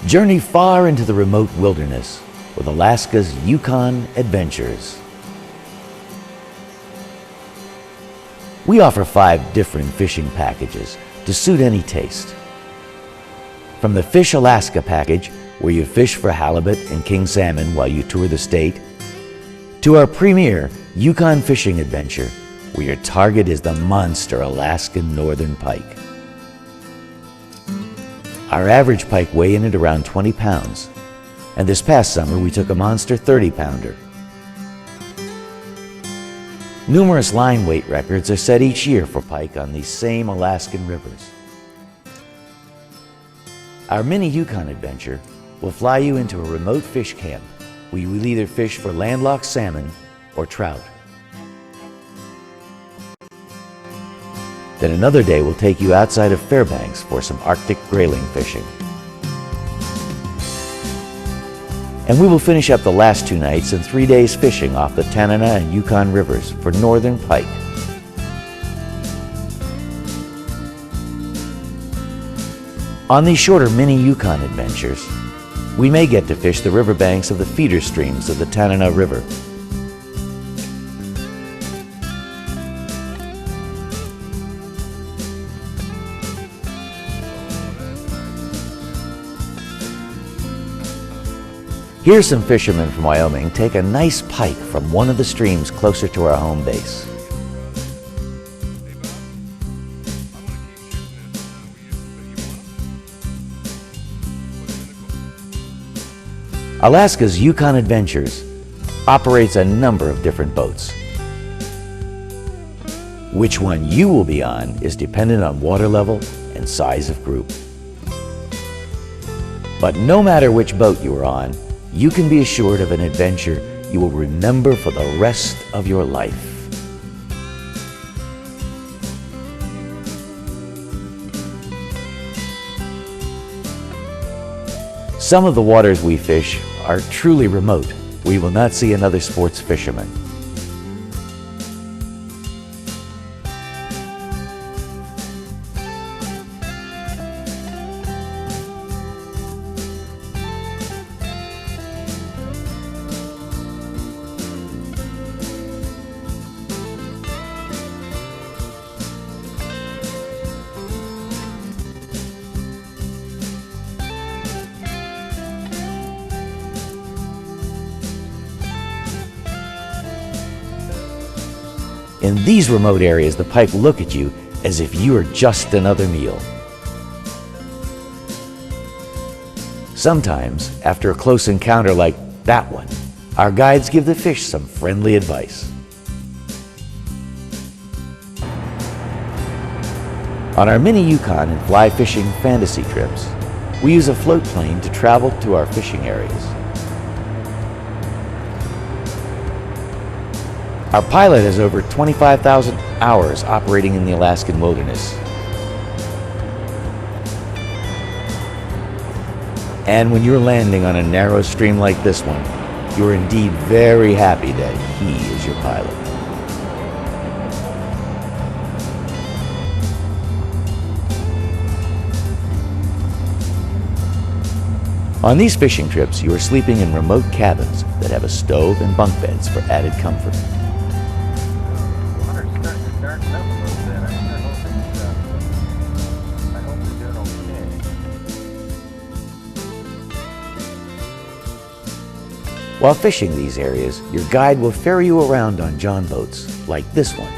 Journey far into the remote wilderness with Alaska's Yukon Adventures. We offer 5 different fishing packages to suit any taste. From the Fish Alaska package, where you fish for halibut and king salmon while you tour the state, to our premier Yukon fishing adventure, where your target is the monster Alaskan northern pike. Our average pike weigh in at around 20 pounds, and this past summer we took a monster 30-pounder. Numerous line weight records are set each year for pike on these same Alaskan rivers. Our mini Yukon adventure will fly you into a remote fish camp where you will either fish for landlocked salmon or trout. Then another day will take you outside of Fairbanks for some Arctic grayling fishing. And we will finish up the last 2 nights and 3 days fishing off the Tanana and Yukon rivers for northern pike. On these shorter mini Yukon adventures, we may get to fish the riverbanks of the feeder streams of the Tanana River. Here some fishermen from Wyoming take a nice pike from one of the streams closer to our home base. Alaska's Yukon Adventures operates a number of different boats. Which one you will be on is dependent on water level and size of group. But no matter which boat you are on, you can be assured of an adventure you will remember for the rest of your life. Some of the waters we fish are truly remote, where you will not see another sports fisherman. In these remote areas, the pike look at you as if you are just another meal. Sometimes, after a close encounter like that one, our guides give the fish some friendly advice. On our mini Yukon and fly fishing fantasy trips, we use a float plane to travel to our fishing areas. Our pilot has over 25,000 hours operating in the Alaskan wilderness. And when you're landing on a narrow stream like this one, you're indeed very happy that he is your pilot. On these fishing trips, you are sleeping in remote cabins that have a stove and bunk beds for added comfort. While fishing these areas, your guide will ferry you around on john boats like this one.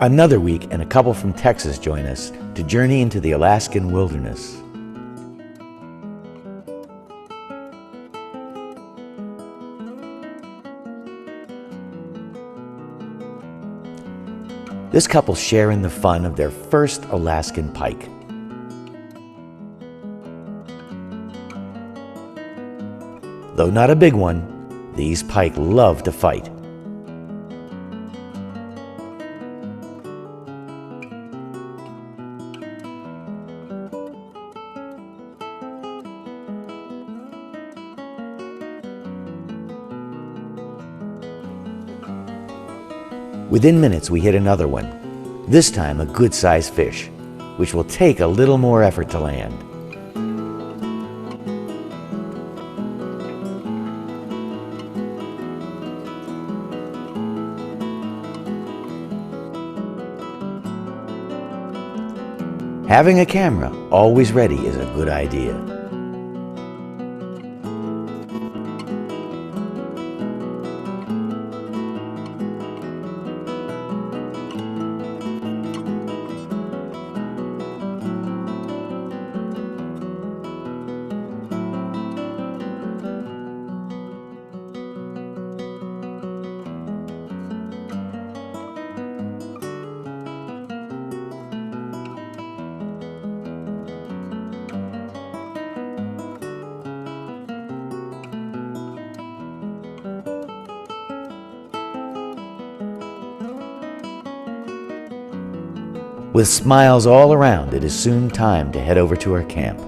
Another week and a couple from Texas join us to journey into the Alaskan wilderness. This couple share in the fun of their first Alaskan pike. Though not a big one, these pike love to fight. Within minutes, we hit another one, this time a good-sized fish, which will take a little more effort to land. Having a camera always ready is a good idea. With smiles all around, it is soon time to head over to our camp.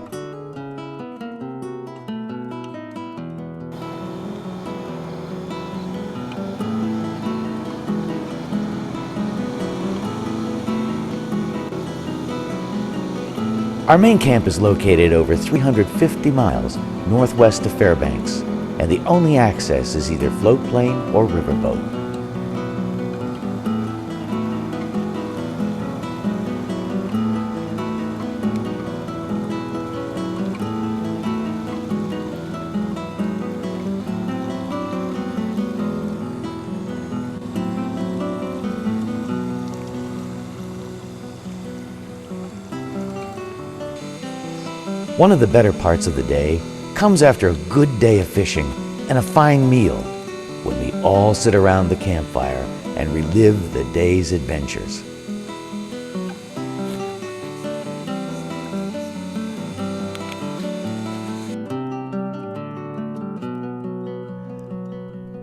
Our main camp is located over 350 miles northwest of Fairbanks, and the only access is either float plane or riverboat. One of the better parts of the day comes after a good day of fishing and a fine meal, when we all sit around the campfire and relive the day's adventures.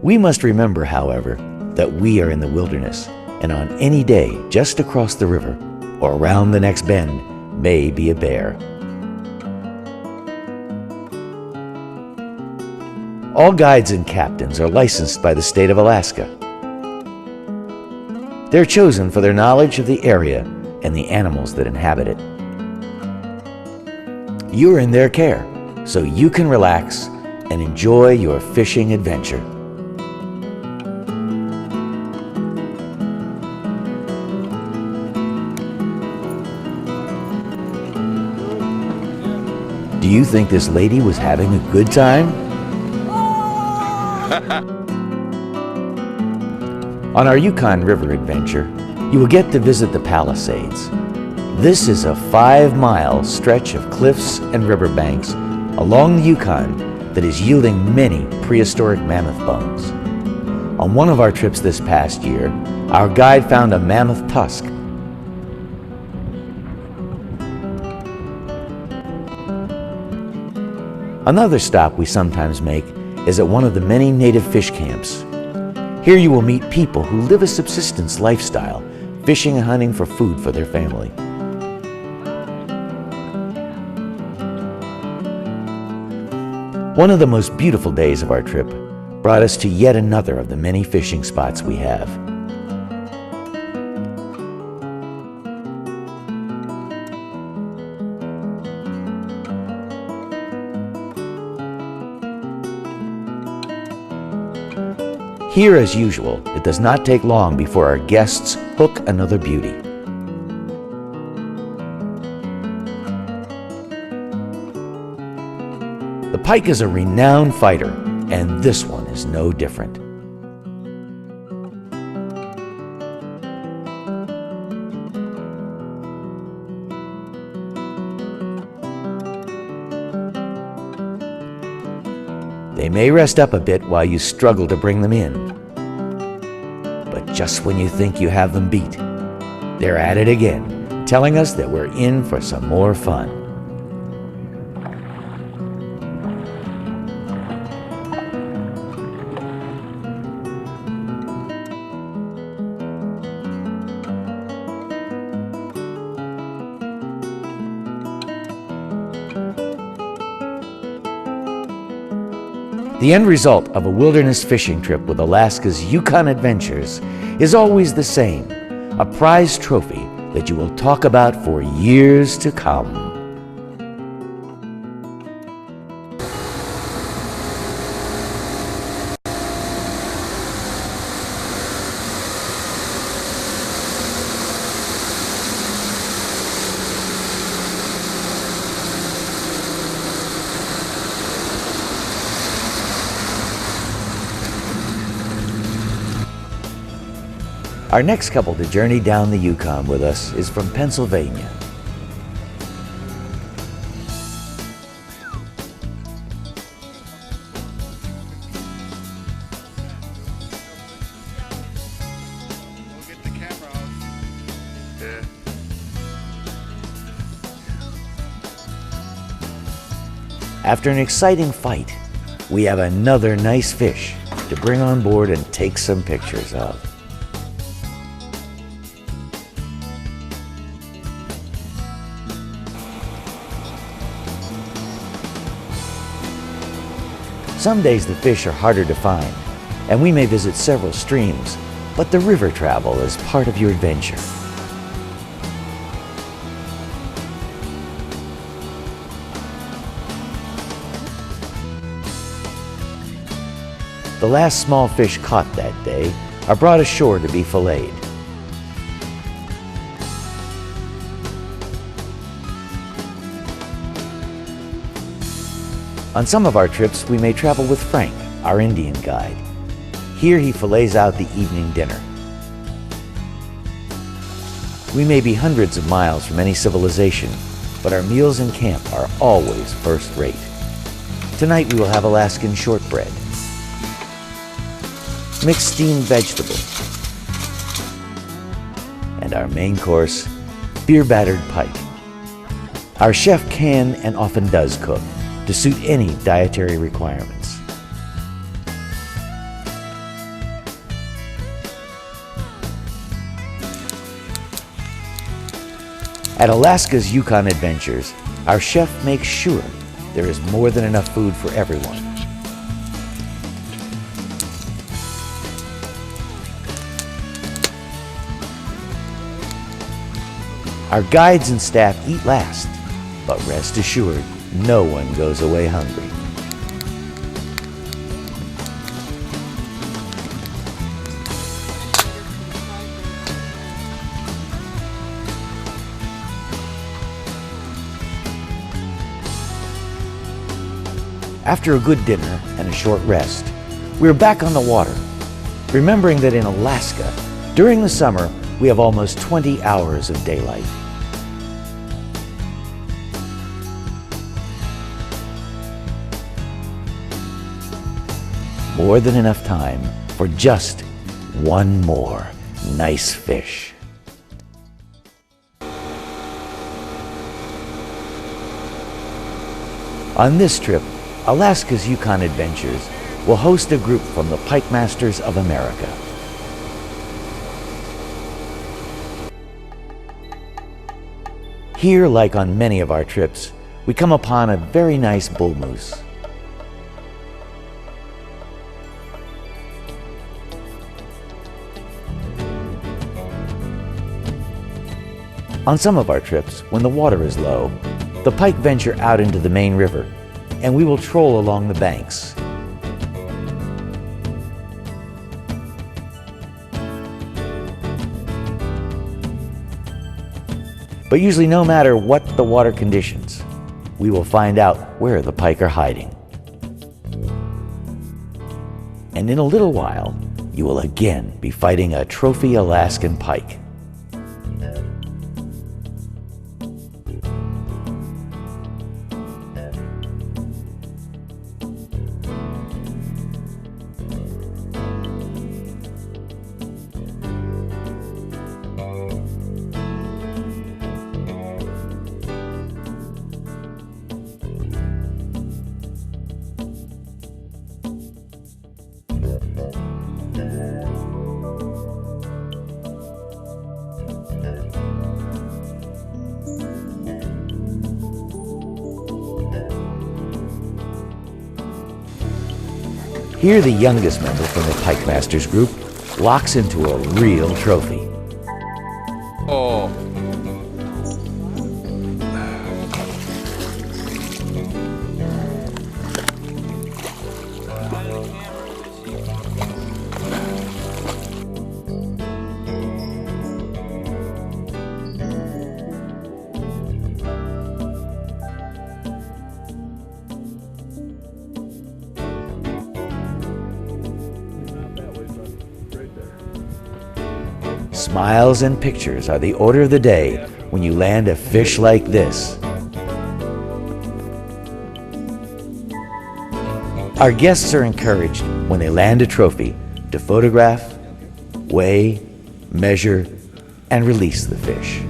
We must remember, however, that we are in the wilderness, and on any day just across the river or around the next bend may be a bear. All guides and captains are licensed by the state of Alaska. They're chosen for their knowledge of the area and the animals that inhabit it. You are in their care, so you can relax and enjoy your fishing adventure. Do you think this lady was having a good time? On our Yukon River adventure, you will get to visit the Palisades. This is a 5-mile stretch of cliffs and riverbanks along the Yukon that is yielding many prehistoric mammoth bones. On one of our trips this past year, our guide found a mammoth tusk. Another stop we sometimes make is at one of the many native fish camps. Here you will meet people who live a subsistence lifestyle, fishing and hunting for food for their family. One of the most beautiful days of our trip brought us to yet another of the many fishing spots we have. Here, as usual, it does not take long before our guests hook another beauty. The pike is a renowned fighter, and this one is no different. They may rest up a bit while you struggle to bring them in. But just when you think you have them beat, they're at it again, telling us that we're in for some more fun. The end result of a wilderness fishing trip with Alaska's Yukon Adventures is always the same, a prized trophy that you will talk about for years to come. Our next couple to journey down the Yukon with us is from Pennsylvania. We'll get the camera out. Yeah. After an exciting fight, we have another nice fish to bring on board and take some pictures of. Some days the fish are harder to find, and we may visit several streams, but the river travel is part of your adventure. The last small fish caught that day are brought ashore to be filleted. On some of our trips, we may travel with Frank, our Indian guide. Here he fillets out the evening dinner. We may be hundreds of miles from any civilization, but our meals in camp are always first rate. Tonight we will have Alaskan shortbread, mixed steamed vegetables, and our main course, beer-battered pike. Our chef can and often does cook to suit any dietary requirements. At Alaska's Yukon Adventures, our chef makes sure there is more than enough food for everyone. Our guides and staff eat last, but rest assured, no one goes away hungry. After a good dinner and a short rest, we're back on the water, remembering that in Alaska, during the summer, we have almost 20 hours of daylight. More than enough time for just one more nice fish. On this trip, Alaska's Yukon Adventures will host a group from the Pike Masters of America. Here, like on many of our trips, we come upon a very nice bull moose. On some of our trips, when the water is low, the pike venture out into the main river, and we will troll along the banks. But usually, no matter what the water conditions, we will find out where the pike are hiding. And in a little while, you will again be fighting a trophy Alaskan pike. Here, the youngest member from the Pike Masters group locks into a real trophy. Oh. Smiles and pictures are the order of the day when you land a fish like this. Our guests are encouraged when they land a trophy to photograph, weigh, measure, and release the fish.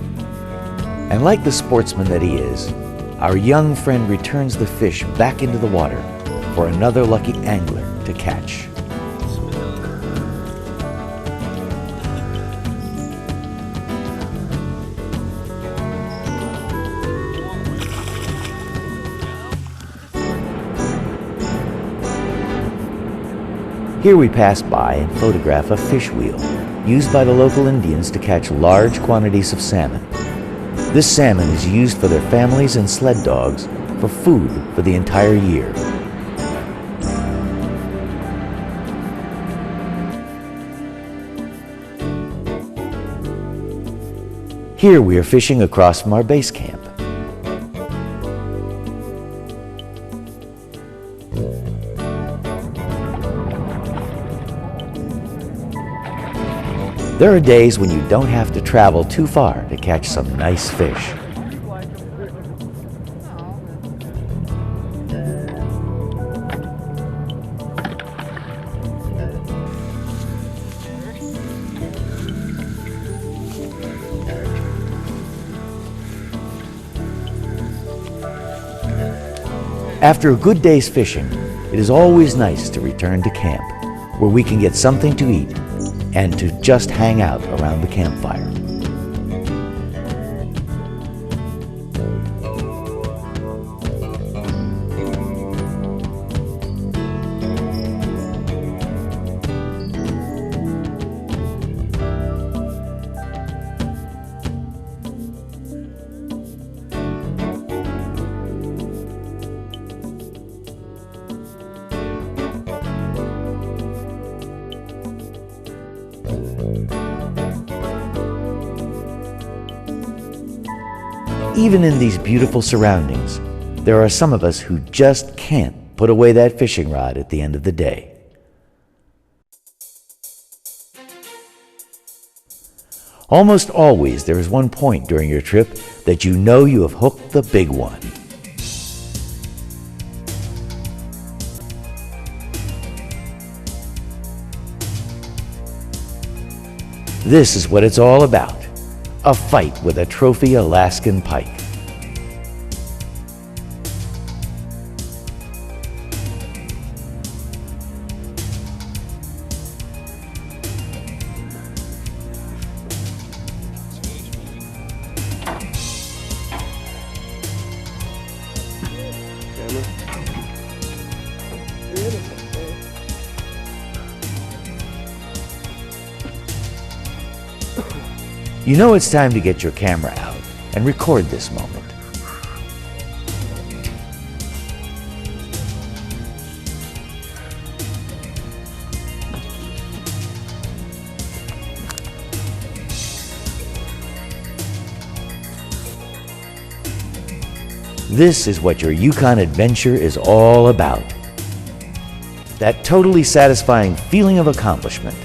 And like the sportsman that he is, our young friend returns the fish back into the water for another lucky angler to catch. Here we pass by and photograph a fish wheel used by the local Indians to catch large quantities of salmon. This salmon is used for their families and sled dogs for food for the entire year. Here we are fishing across from our base camp. There are days when you don't have to travel too far to catch some nice fish. After a good day's fishing, it is always nice to return to camp, where we can get something to eat and to just hang out around the campfire. Even in these beautiful surroundings, there are some of us who just can't put away that fishing rod at the end of the day. Almost always there is one point during your trip that you know you have hooked the big one. This is what it's all about. A fight with a trophy Alaskan pike. You know it's time to get your camera out and record this moment. This is what your Yukon adventure is all about. That totally satisfying feeling of accomplishment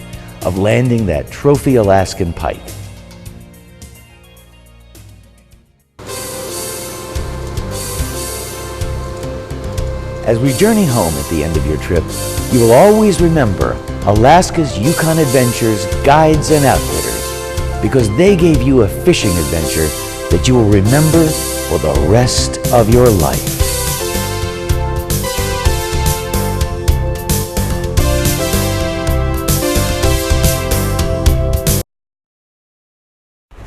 of landing that trophy Alaskan pike. As we journey home at the end of your trip, you will always remember Alaska's Yukon Adventures guides and outfitters, because they gave you a fishing adventure that you will remember for the rest of your life.